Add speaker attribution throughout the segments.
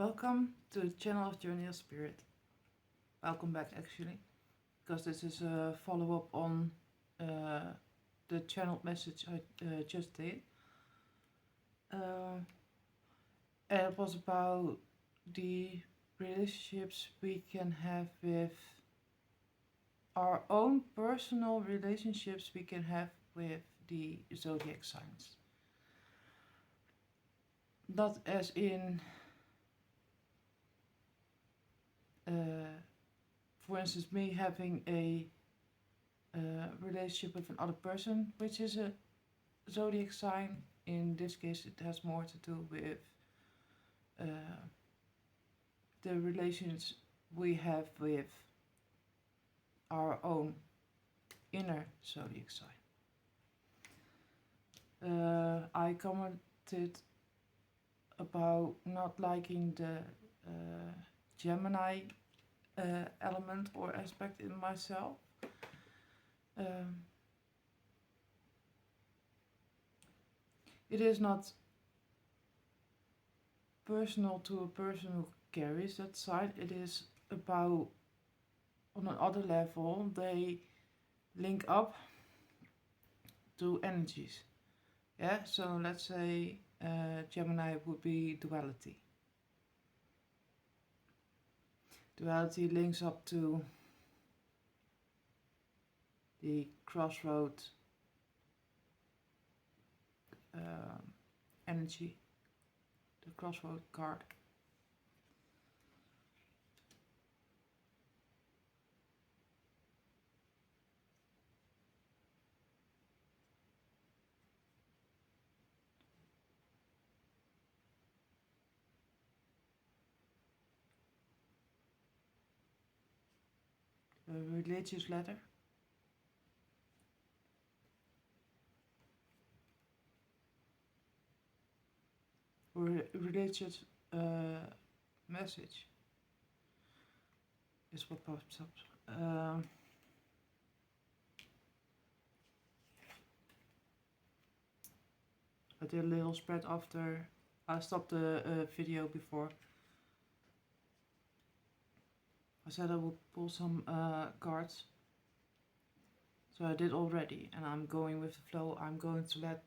Speaker 1: Welcome to the channel of Journey of Spirit. Welcome back actually, because this is a follow-up on the channeled message I just did. And it was about the relationships we can have with our own personal relationships we can have with the zodiac signs. Not as in for instance, me having a relationship with another person, which is a zodiac sign. In this case, it has more to do with the relations we have with our own inner zodiac sign. I commented about not liking the Gemini element or aspect in myself. It is not personal to a person who carries that side. It is about, on another level, they link up to energies. Yeah, so let's say Gemini would be duality. Duality links up to the crossroad energy, the crossroad card. A religious letter. Or religious message is what pops up. I did a little spread after I stopped the video before. I said I would pull some cards. So I did already, and I'm going with the flow. I'm going to let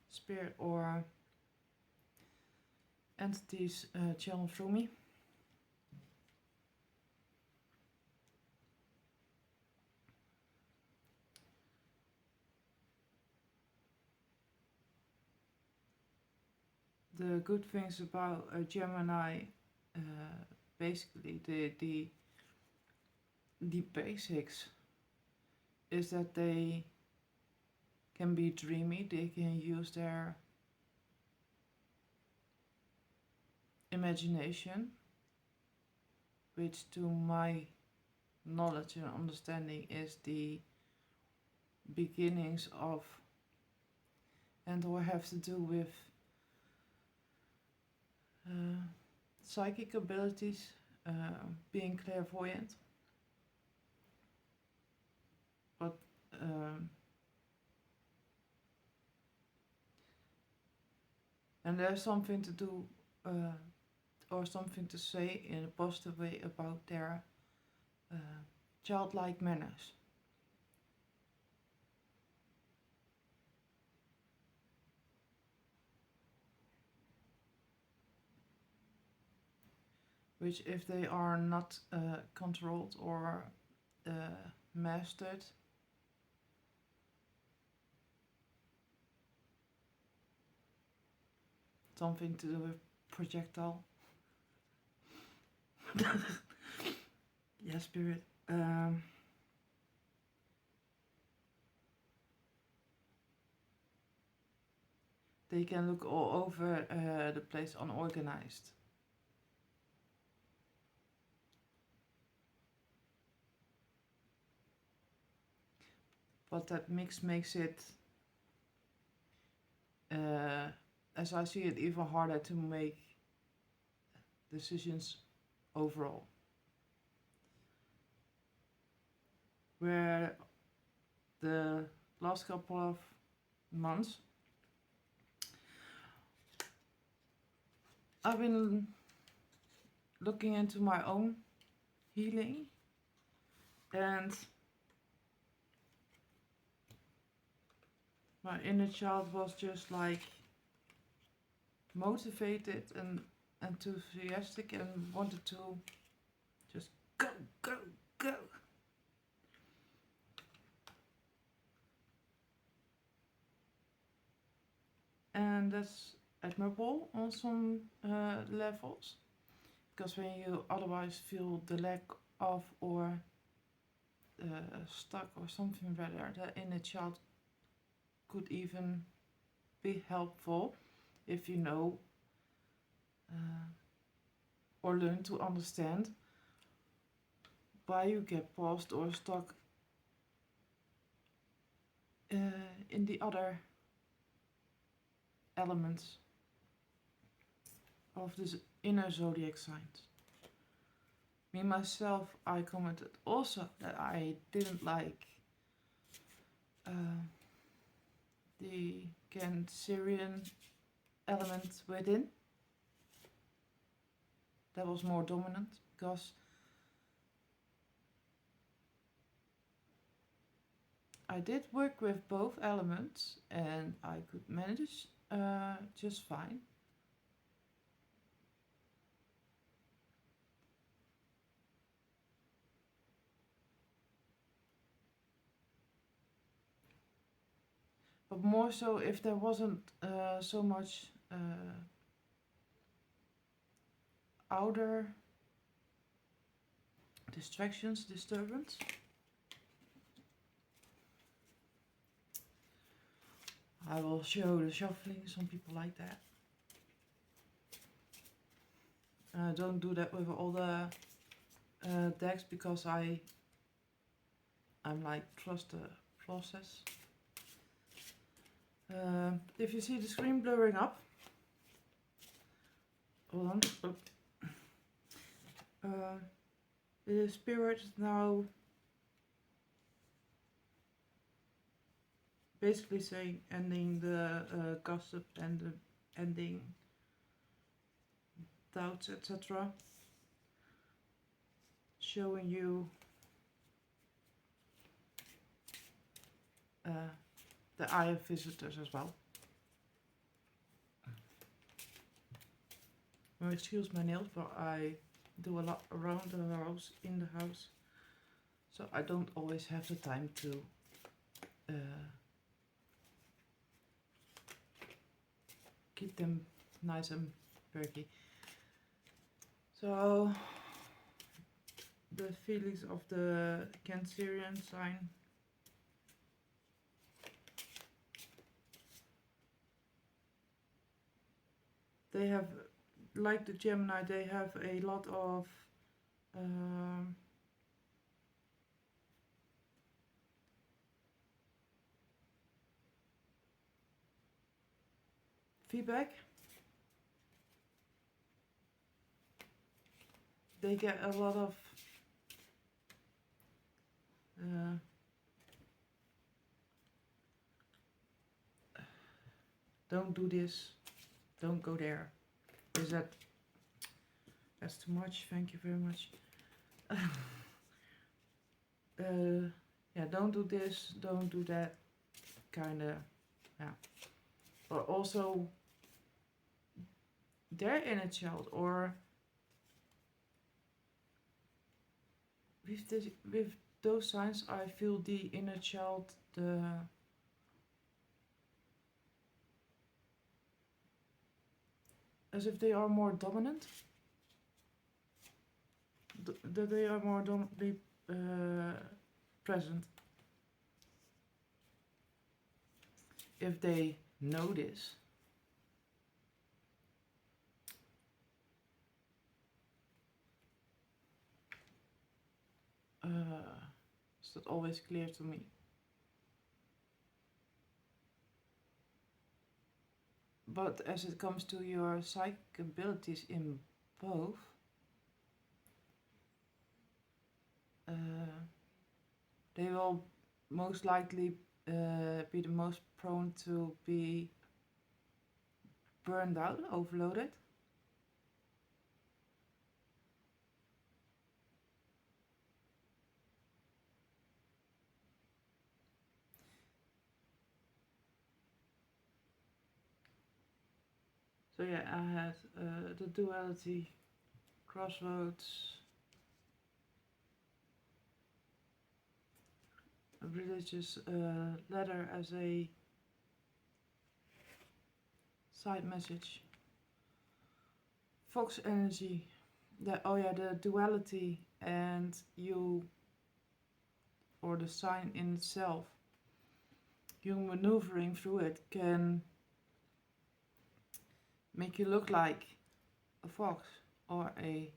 Speaker 1: spirit or entities channel through me. The good things about Gemini, basically the basics, is that they can be dreamy. They can use their imagination, which to my knowledge and understanding is the beginnings of, and or have to do with psychic abilities, being clairvoyant. But and there's something to do or something to say in a positive way about their childlike manners. Which, if they are not controlled or mastered, something to do with projectile. Yeah, spirit. They can look all over the place unorganized. But that mix makes it, as I see it, even harder to make decisions overall. Where the last couple of months I've been looking into my own healing, and my inner child was just like motivated and enthusiastic and wanted to just go, go, go. And that's admirable on some levels, because when you otherwise feel the lack of or stuck or something rather, the inner child could even be helpful if you know or learn to understand why you get paused or stuck in the other elements of this inner zodiac signs. Me myself, I commented also that I didn't like the Cancerian element within. That was more dominant, because I did work with both elements and I could manage just fine. But more so if there wasn't so much outer distractions, disturbance. I will show the shuffling, some people like that. Don't do that with all the decks, because I'm like, trust the process. If you see the screen blurring up, hold on. The spirit now basically saying ending the gossip and the ending doubts, etc. Showing you the eye of visitors as well. Oh, excuse my nails, but I do a lot around the house, in the house, so I don't always have the time to keep them nice and perky. So the feelings of the Cancerian sign. They have, like the Gemini, they have a lot of feedback. They get a lot of don't do this, don't go there. Is that's too much? Thank you very much. Yeah, don't do this, don't do that, kinda, yeah. Or also their inner child, or with those signs, I feel the inner child, as if they are more dominant, that they are more dominantly present. If they know this, it's not always clear to me. But as it comes to your psychic abilities in both, they will most likely be the most prone to be burned out, overloaded. So yeah, I had the duality, crossroads, a religious letter as a side message. Fox energy, the duality and you, or the sign in itself, you maneuvering through it can make you look like a fox or a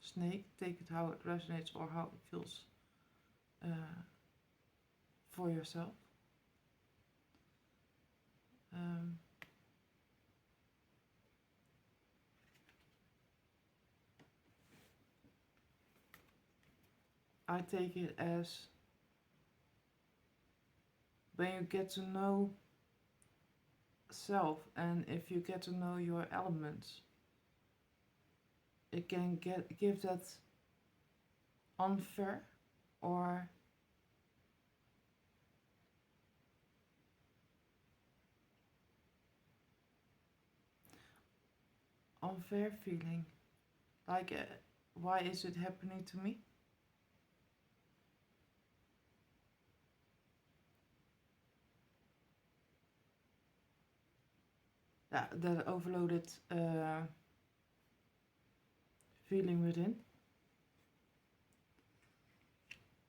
Speaker 1: snake. Take it how it resonates or how it feels for yourself. I take it as when you get to know self, and if you get to know your elements, it can give that unfair or unfair feeling. Like, why is it happening to me? That overloaded feeling within.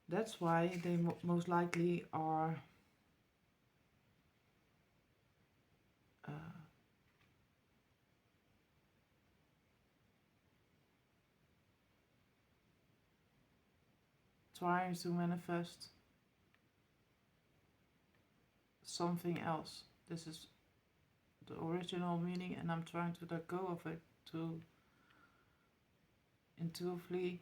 Speaker 1: That's why they most likely are trying to manifest something else. This is the original meaning, and I'm trying to let go of it to intuitively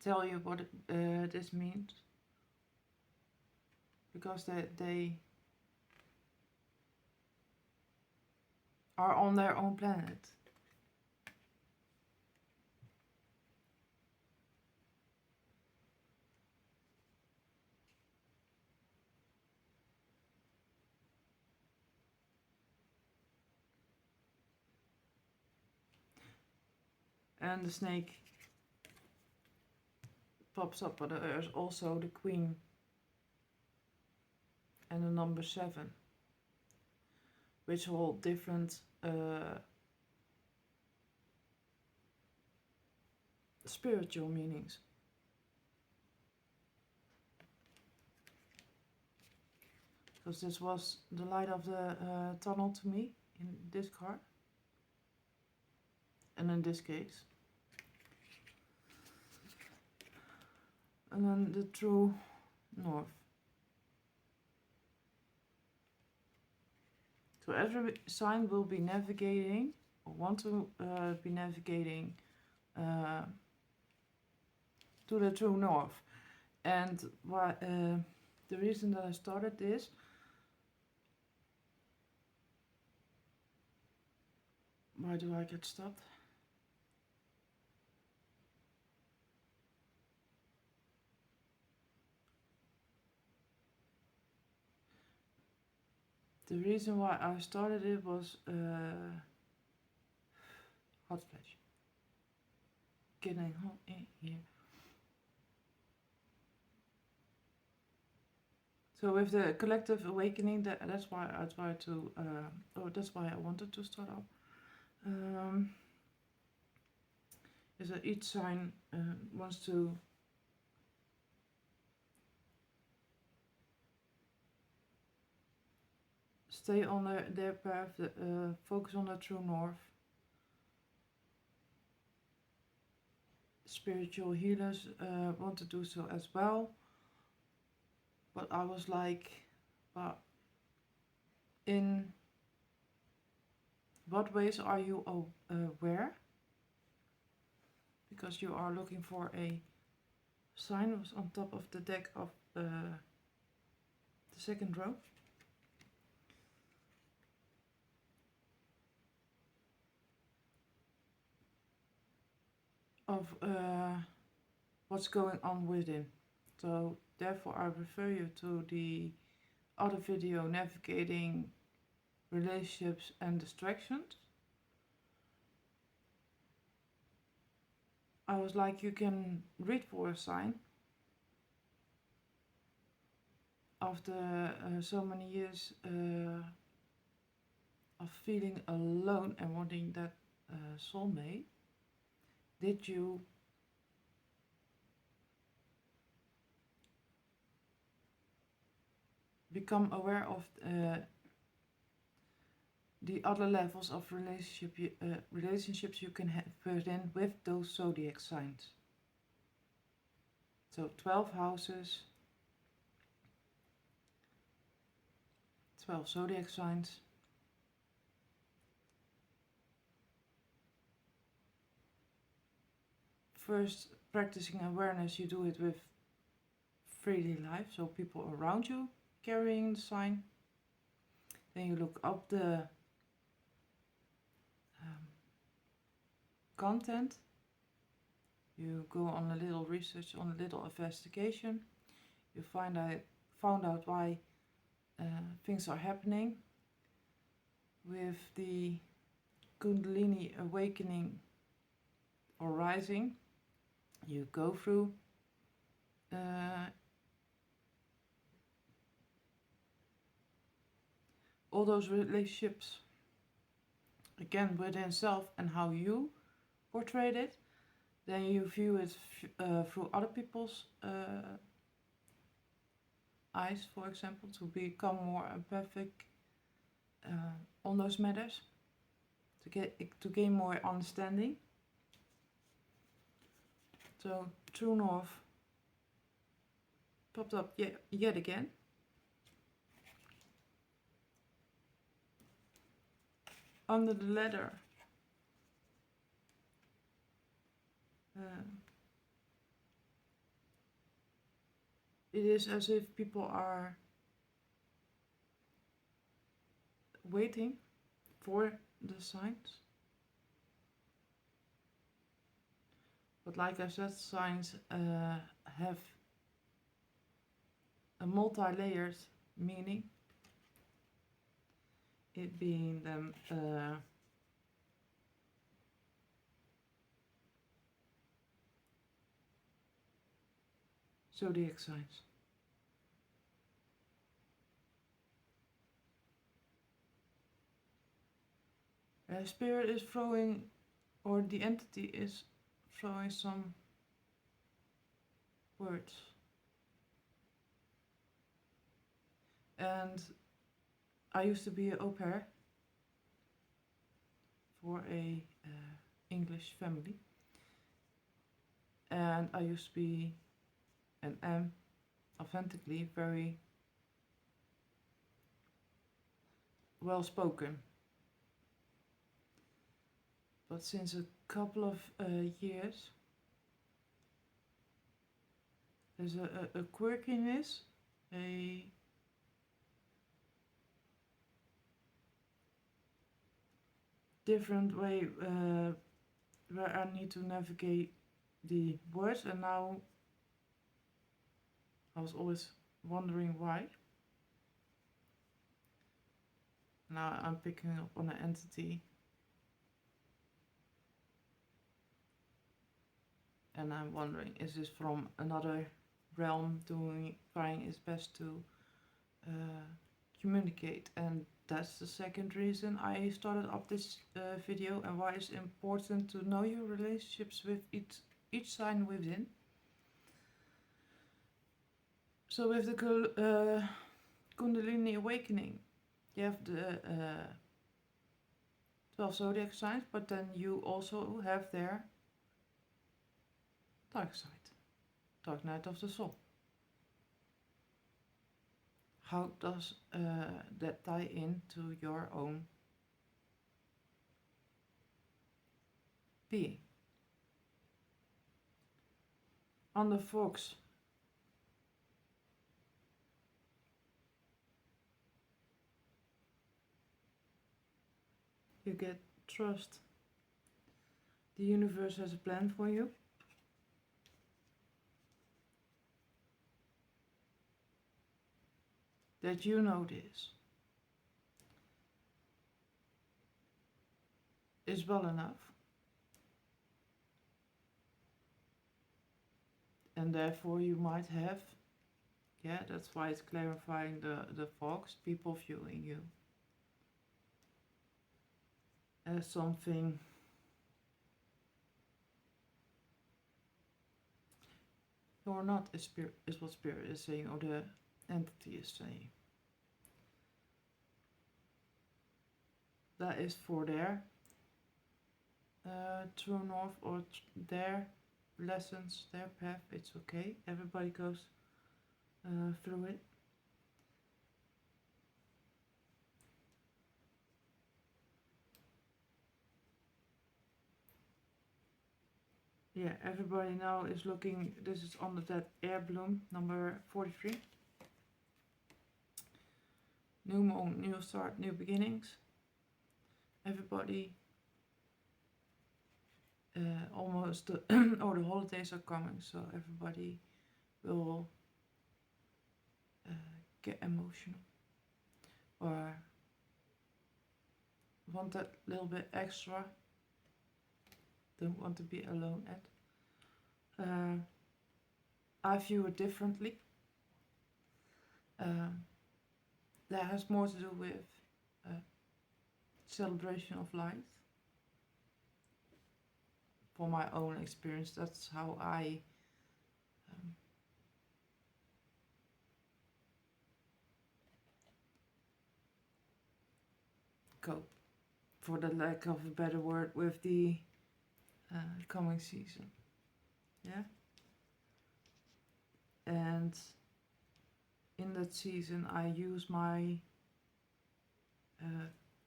Speaker 1: tell you what this means, because they are on their own planet. And the snake pops up, but there's also the queen and the number 7, which hold different spiritual meanings. Because this was the light of the tunnel to me in this card, and in this case. And then the true north. So every sign will be navigating, or want to be navigating to the true north. And why, the reason that I started this, why do I get stopped? The reason why I started it was hot flash. Getting hot in here. So with the collective awakening, that's why I tried to, that's why I wanted to start up. Is that each sign wants to stay on their path, focus on the true north. Spiritual healers want to do so as well. But I was like, but in what ways are you aware? Because you are looking for a sign was on top of the deck of the second row. Of what's going on within. So therefore I refer you to the other video, navigating relationships and distractions. I was like, you can read for a sign after so many years of feeling alone and wanting that soulmate. Did you become aware of the other levels of relationships you can have within with those zodiac signs? So 12 houses, 12 zodiac signs. First, practicing awareness, you do it with daily life, so people around you carrying the sign. Then you look up the content. You go on a little research, on a little investigation. You found out why things are happening with the Kundalini awakening or rising. You go through all those relationships again within self and how you portrayed it. Then you view it through other people's eyes, for example, to become more empathic on those matters, to gain more understanding. So True North popped up yet again. Under the ladder, it is as if people are waiting for the signs. But like I said, signs have a multi-layered meaning. It being them zodiac signs. Spirit is throwing, or the entity is throwing some words. And I used to be an au pair for a English family. And I used to be and am authentically very well spoken. But since a couple of years, there's a quirkiness, a different way where I need to navigate the words, and now I was always wondering why. Now I'm picking up on an entity and I'm wondering, is this from another realm trying its best to communicate? And that's the second reason I started up this video, and why it's important to know your relationships with each sign within. So with the Kundalini awakening, you have the 12 zodiac signs, but then you also have their dark side, dark night of the soul. How does that tie into your own being? On the fox, you get trust. The universe has a plan for you. That you know this. is well enough. And therefore you might have, yeah, that's why it's clarifying the fox, people viewing you as something you're not a spirit, is what spirit is saying, or the entity is saying. That is for their true north or their lessons, their path. It's okay. Everybody goes through it. Yeah, everybody now is looking. This is under that air bloom, number 43. New moon, new start, new beginnings. Everybody, almost, or the holidays are coming, so everybody will get emotional or want that little bit extra. Don't want to be alone at. I view it differently. That has more to do with celebration of life. For my own experience, that's how I cope, for the lack of a better word, with the coming season. Yeah? And in that season I use my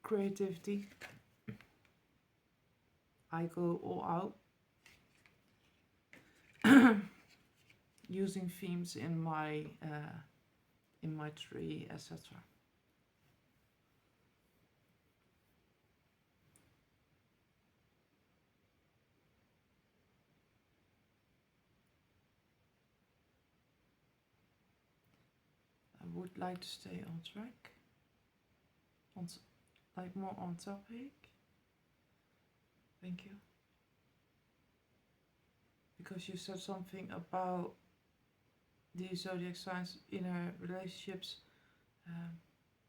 Speaker 1: creativity. I go all out using themes in my tree, etc. I would like to stay on track, like more on topic. Thank you. Because you said something about the zodiac signs in our relationships,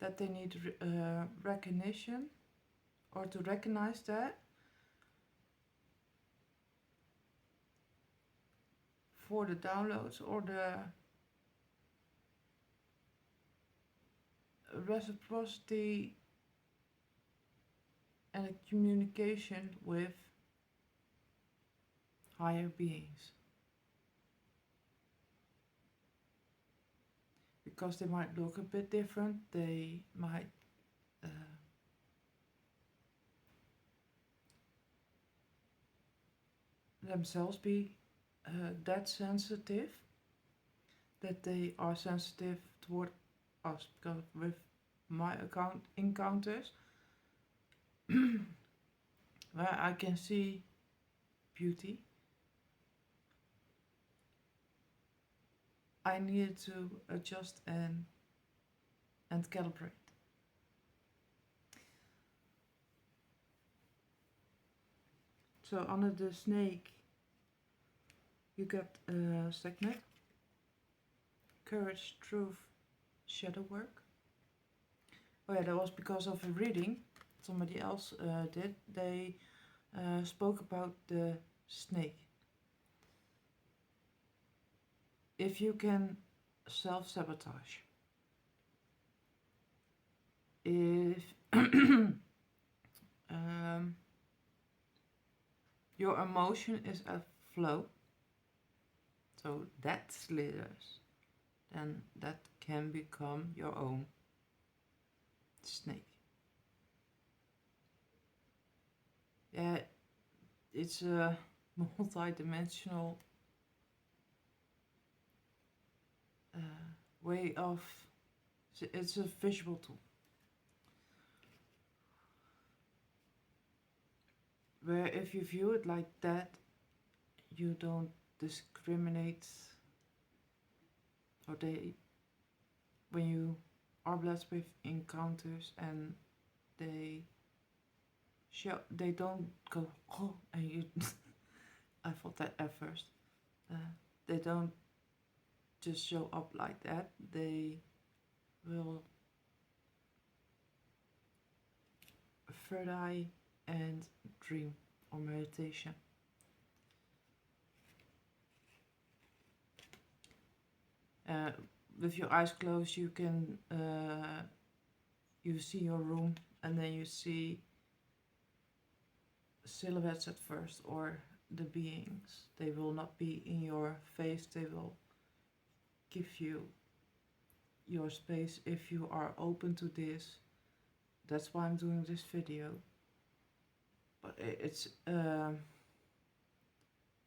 Speaker 1: that they need recognition, or to recognize that. For the downloads or the reciprocity and a communication with higher beings. Because they might look a bit different, they might themselves be that sensitive, that they are sensitive toward us. Because with my encounters, where I can see beauty, I needed to adjust and calibrate. So under the snake, you get stagnant, courage, truth, shadow work. Oh yeah, that was because of a reading somebody else did. They spoke about the snake. If you can self-sabotage, if your emotion is at flow, so that slithers, then that can become your own snake. Yeah, it's a multi-dimensional way of, it's a visual tool. Where if you view it like that, you don't discriminate, or when you are blessed with encounters and they they don't go oh, and you. I thought that at first. They don't just show up like that. They will third eye and dream or meditation. Uh, with your eyes closed, you can you see your room, and then you see silhouettes at first, or the beings. They will not be in your face. They will give you your space if you are open to this. That's why I'm doing this video. But it's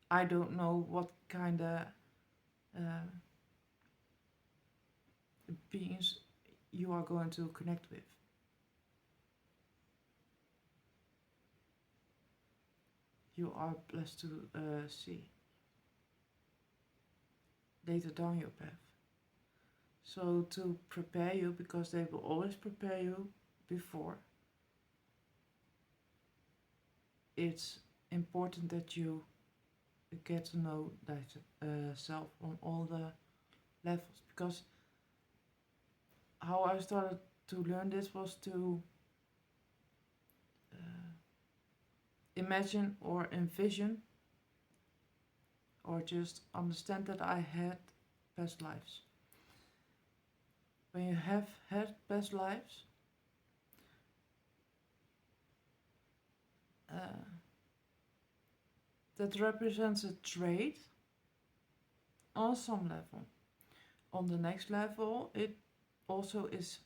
Speaker 1: I don't know what kind of beings you are going to connect with. You are blessed to see later down your path. So to prepare you, because they will always prepare you before, it's important that you get to know that self on all the levels. Because how I started to learn this was to imagine or envision or just understand that I had past lives. When you have had past lives, that represents a trait on some level. On the next level, it also is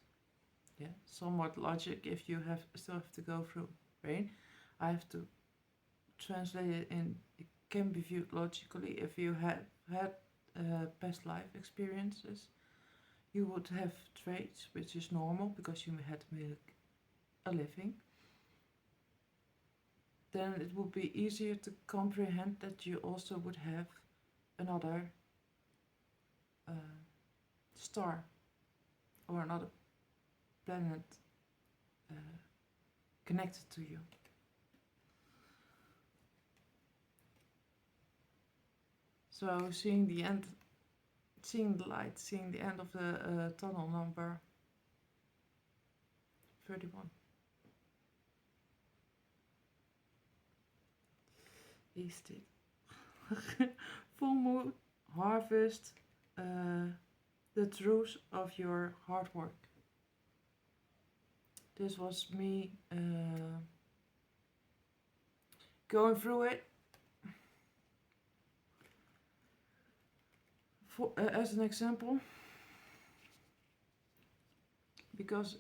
Speaker 1: somewhat logic. If you still have to go through brain, I have to translate it in. It can be viewed logically. If you had past life experiences, you would have traits, which is normal because you had to make a living. Then it would be easier to comprehend that you also would have another star or another planet connected to you. So seeing the end, seeing the light, seeing the end of the tunnel number 31. Is it? Full moon, harvest, the truth of your hard work. This was me going through it. As an example, because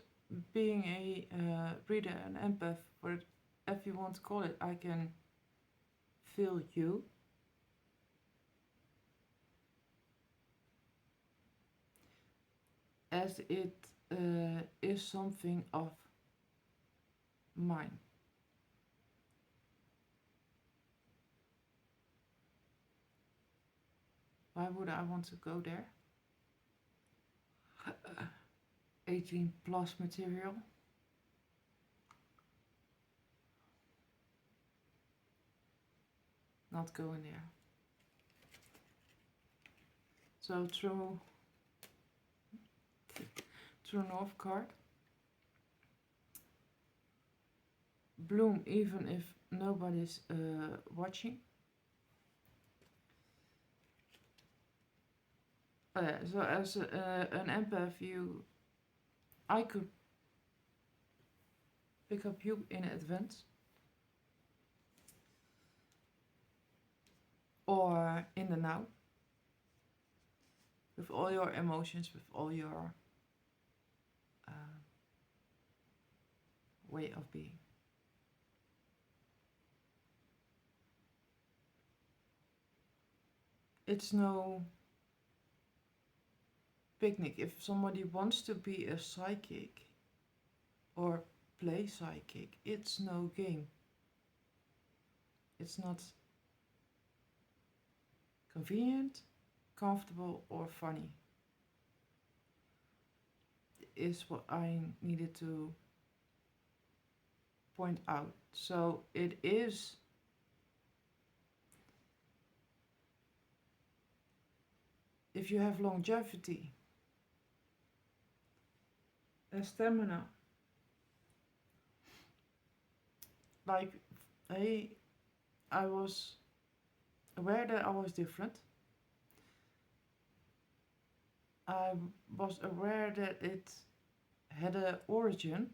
Speaker 1: being a reader, an empath, whatever you want to call it, I can feel you. As it is something of mine. Why would I want to go there? 18 plus material. Not going there. So through North card. Bloom even if nobody's watching. So as an empath, I could pick up you in advance, or in the now, with all your emotions, with all your way of being. It's no picnic. If somebody wants to be a psychic or play psychic, it's no game. It's not convenient, comfortable, or funny. Is what I needed to point out So it is, if you have longevity and stamina, like I was aware that I was different. I was aware that it had an origin,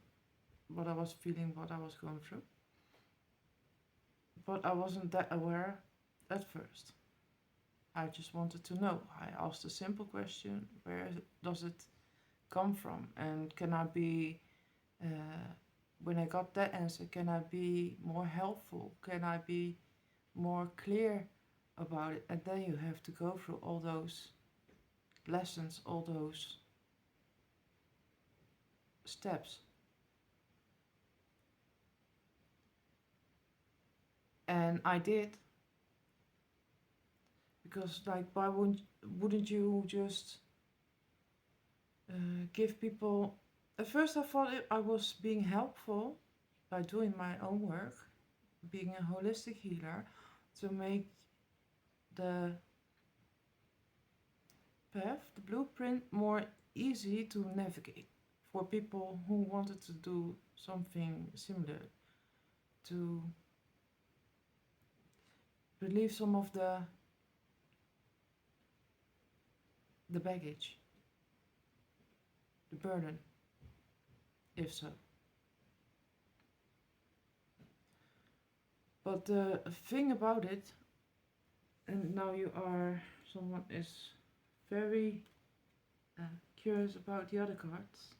Speaker 1: what I was feeling, what I was going through. But I wasn't that aware at first. I just wanted to know. I asked a simple question: where does it come from? And can I be, when I got that answer, can I be more helpful? Can I be more clear about it? And then you have to go through all those lessons, all those steps. And I did, because like, why wouldn't you just give people? At first, I thought I was being helpful by doing my own work, being a holistic healer, to make the path, the blueprint, more easy to navigate for people who wanted to do something similar, to relieve some of the baggage, the burden, if so. But the thing about it, and now someone is very curious about the other cards.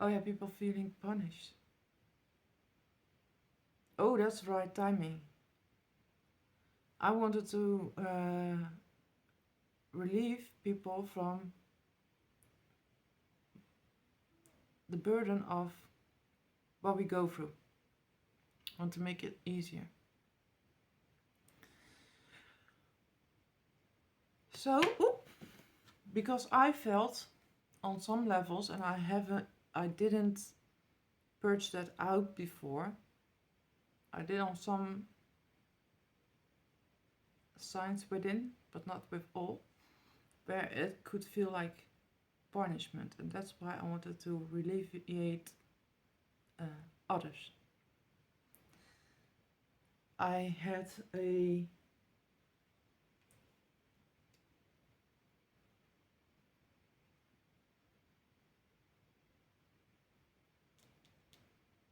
Speaker 1: Oh yeah, people feeling punished. Oh, that's right timing. I wanted to relieve people from the burden of what we go through. I want to make it easier. So, because I felt on some levels, and I didn't purge that out before. I did on some signs within, but not with all, where it could feel like punishment, and that's why I wanted to alleviate others. I had a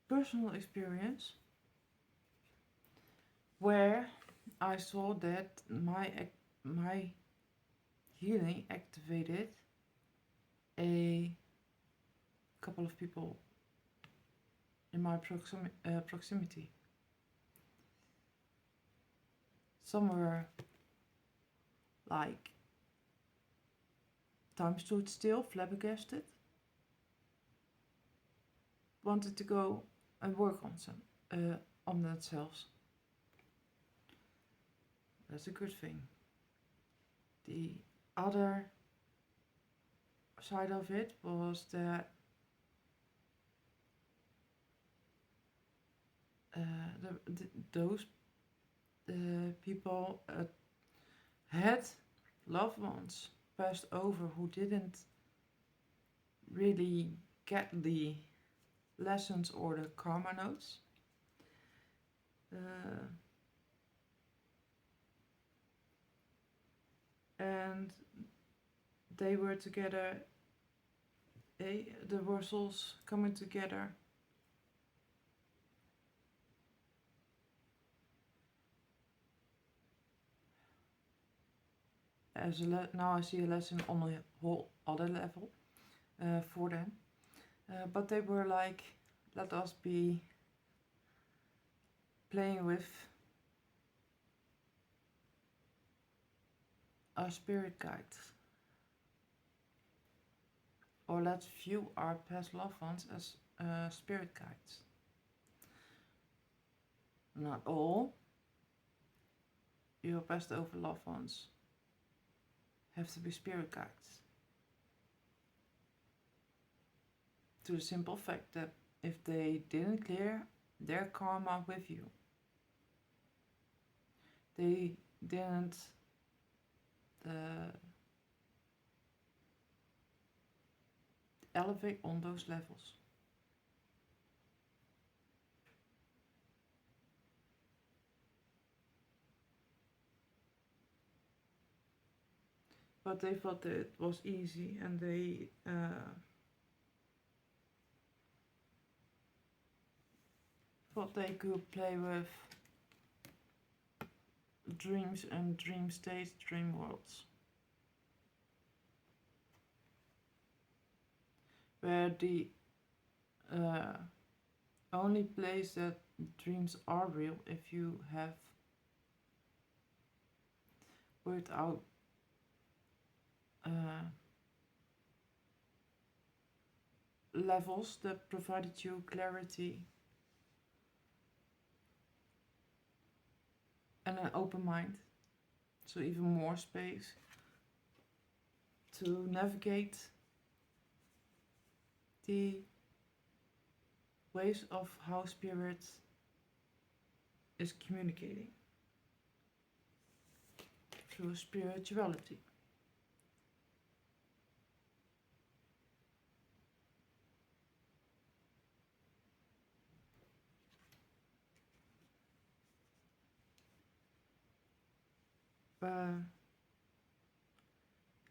Speaker 1: personal experience where I saw that my healing activated a couple of people in my proximity. Some were like, time stood still, flabbergasted, wanted to go and work on themselves. That's a good thing. The other side of it was that those people had loved ones passed over who didn't really get the lessons or the karma notes. And they were together, the were souls coming together as now I see a lesson on a whole other level for them. But they were like, let us be playing with our spirit guides. Or let's view our past loved ones as spirit guides. Not all your passed over loved ones have to be spirit guides. to the simple fact that if they didn't clear their karma with you, they didn't elevate on those levels. But they thought that it was easy, and they thought they could play with dreams and dream states, dream worlds, where the only place that dreams are real if you have worked out levels that provided you clarity and an open mind, so even more space to navigate the ways of how spirit is communicating through spirituality.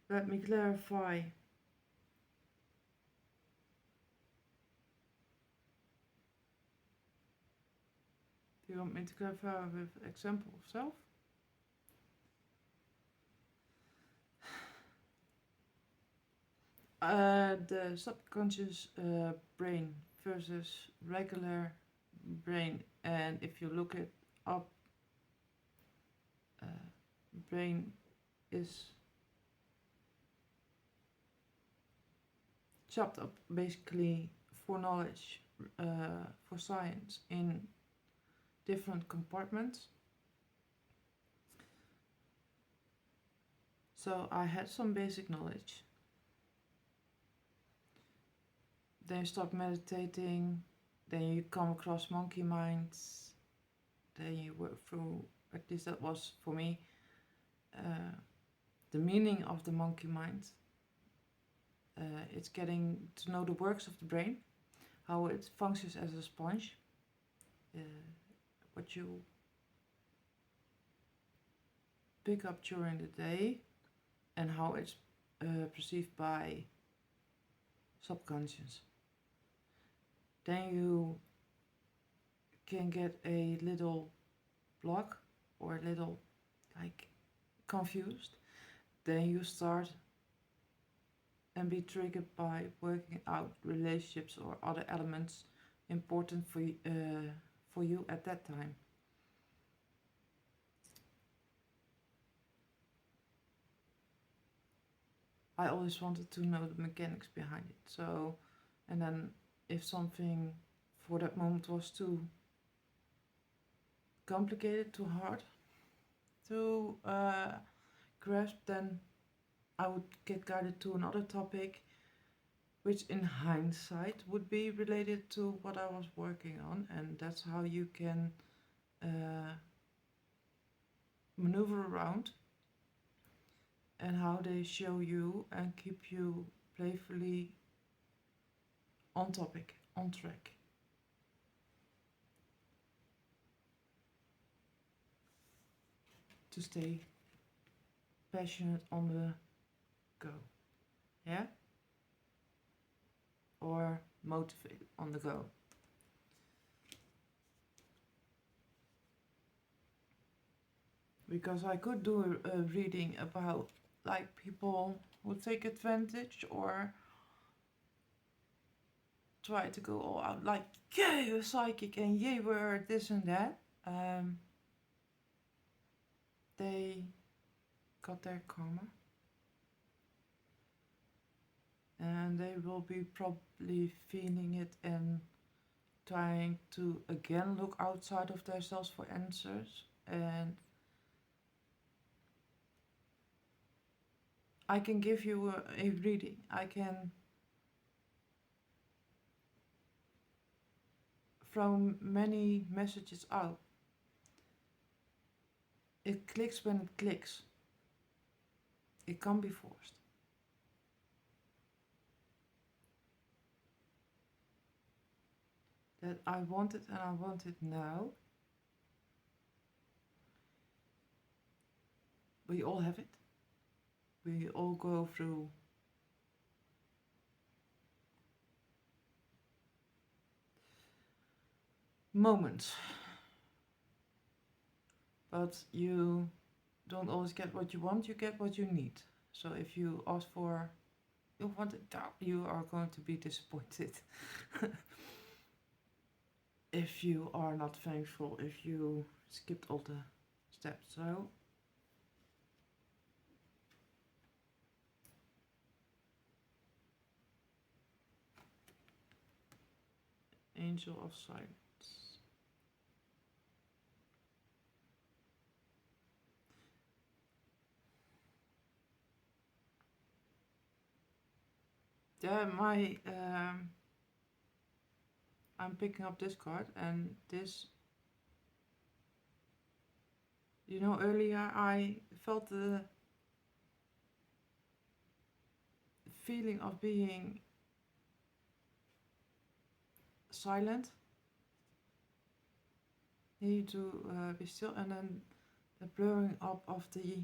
Speaker 1: Let me clarify. Do you want me to clarify with example of self? The subconscious brain versus regular brain, and if you look it up, brain is chopped up basically for knowledge, for science, in different compartments. So I had some basic knowledge. Then you start meditating, then you come across monkey minds, then you work through, at least that was for me, the meaning of the monkey mind. It's getting to know the works of the brain, how it functions as a sponge, what you pick up during the day, and how it's perceived by subconscious. Then you can get a little block or a little confused. Then you start and be triggered by working out relationships or other elements important for you at that time. I always wanted to know the mechanics behind it. So, and then if something for that moment was too complicated, too hard to grasp, then I would get guided to another topic, which in hindsight would be related to what I was working on, and that's how you can maneuver around and how they show you and keep you playfully on topic, on track. To stay passionate on the go. Yeah? Or motivated on the go. Because I could do a reading about people who take advantage or try to go all out, yay, you're psychic and yay, we're this and that. They got their karma. And they will be probably feeling it and trying to again look outside of themselves for answers. And I can give you a reading. I can throw many messages out. It clicks when it clicks. It can't be forced. That I want it and I want it now. We all have it. We all go through moments. But you don't always get what you want, you get what you need. So if you ask for, you want it now, you are going to be disappointed. If you are not thankful, if you skipped all the steps. So Angel of Silence. Yeah, I'm picking up this card, and this, earlier I felt the feeling of being silent. You need to be still, and then the blurring up of the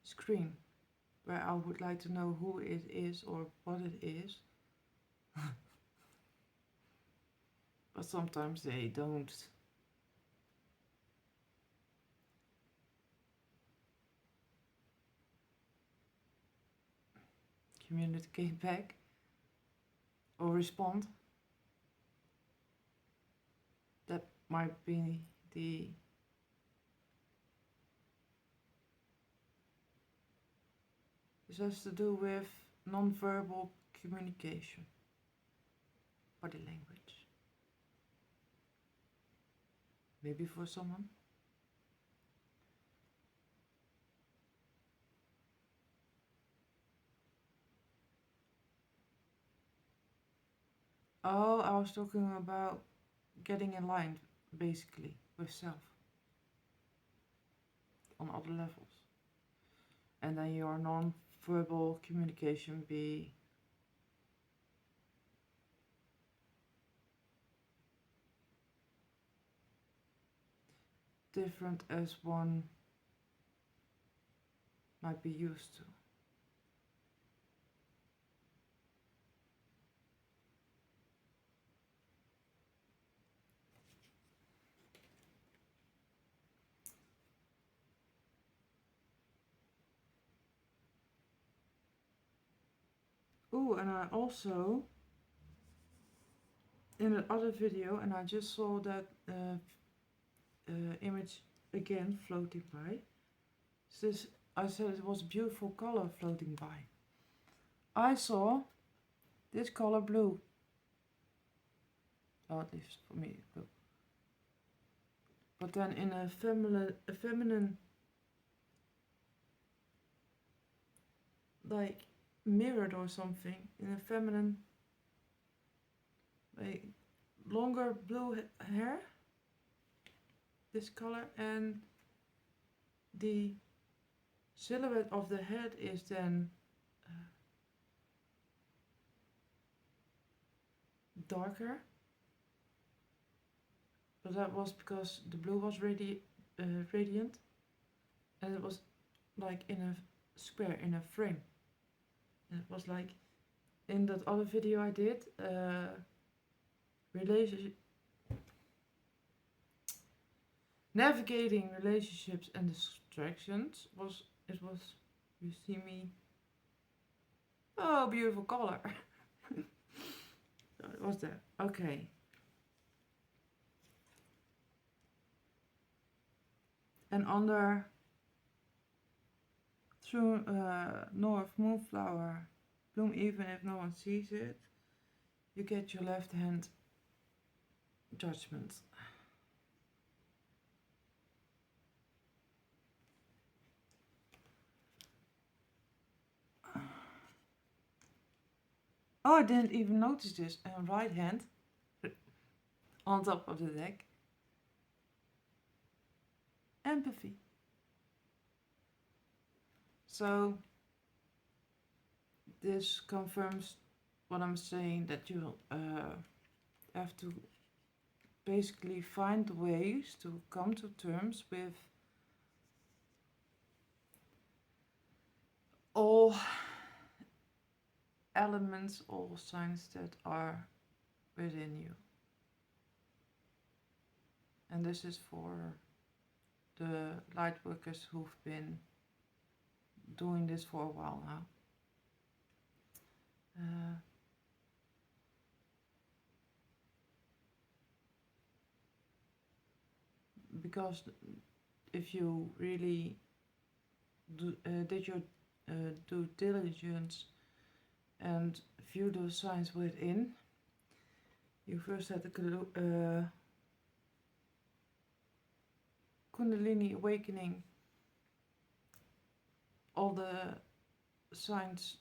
Speaker 1: screen, where I would like to know who it is or what it is. But sometimes they don't. Communicate back or respond. That might be the this has to do with non-verbal communication, body language. Maybe for someone. Oh, I was talking about getting in line, basically, with self on other levels. And then your non-verbal communication be different as one might be used to. Ooh, and I also, in that other video, and I just saw that image again floating by. This, I said it was a beautiful color floating by. I saw this color blue. Oh, at least for me, blue. But then in a feminine, like mirrored or something, in a feminine, like longer blue hair, this color, and the silhouette of the head is then darker, but that was because the blue was radiant, and it was like in a square, in a frame. And it was like in that other video I did, relationship, navigating relationships and distractions was, you see me, oh, beautiful color. So it was that. Okay. And under through North Moonflower, bloom even if no one sees it, you get your left hand judgment. Oh, I didn't even notice this. And right hand, on top of the deck. Empathy. So this confirms what I'm saying, that you have to basically find ways to come to terms with all elements, all signs that are within you. And this is for the light workers who've been doing this for a while now. Because if you really did your due diligence and view those signs within, you first had the Kundalini awakening, all the signs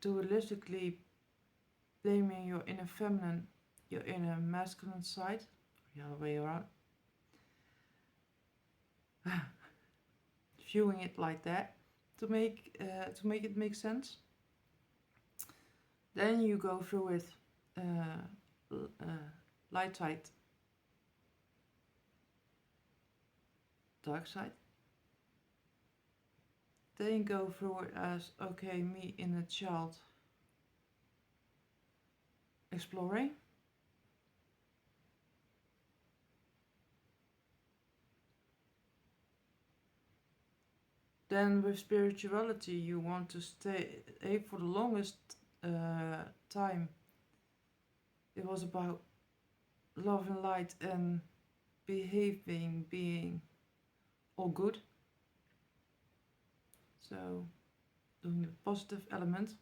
Speaker 1: dualistically blaming your inner feminine, your inner masculine side, the other way around. Viewing it like that to make it make sense. Then you go through with light side, dark side. Then you go through it as, okay, me inner child exploring. Then with spirituality, you want to stay for the longest time. It was about love and light and being all good. So doing the positive element.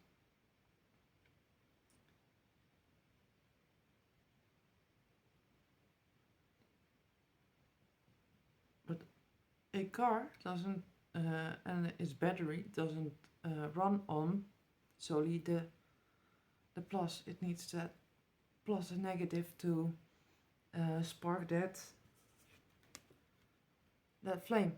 Speaker 1: But a car doesn't, and its battery doesn't run on solely the plus. It needs that plus and negative to spark that flame.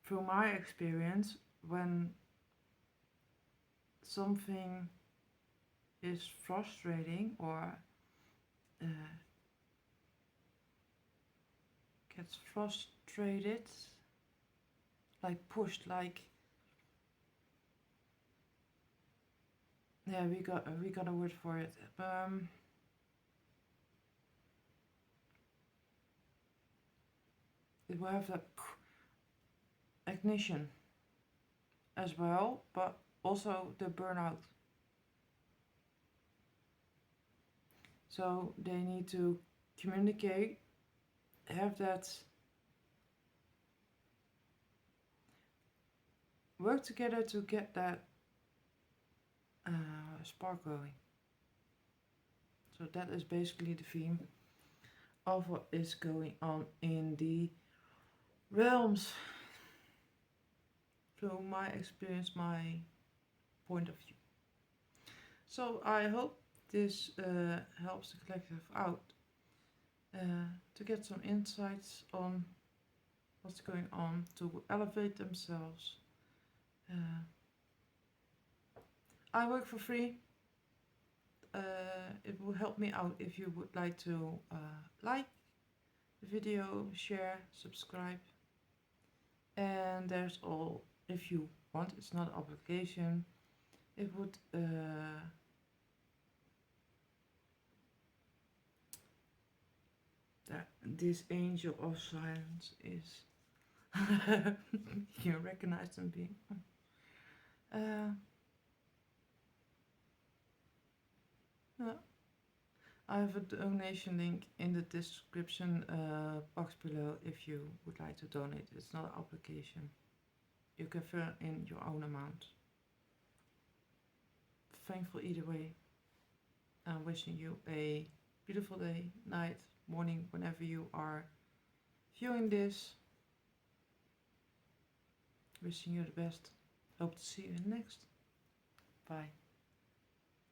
Speaker 1: Through my experience, when something is frustrating or gets frustrated, like pushed, like, yeah, we got a word for it. It will have that ignition as well, but also the burnout. So they need to communicate, have that, work together to get that spark going. So that is basically the theme of what is going on in the realms. Through my experience, my point of view. So I hope this helps the collective out to get some insights on what's going on, to elevate themselves. I work for free. It will help me out if you would like to like the video, share, subscribe. And there's all, if you want, it's not an obligation. It would that this angel of silence is you recognize them being no. I have a donation link in the description box below if you would like to donate. It's not an obligation. You can fill in your own amount. Thankful either way. I'm wishing you a beautiful day, night, morning, whenever you are viewing this. Wishing you the best. Hope to see you in the next. Bye.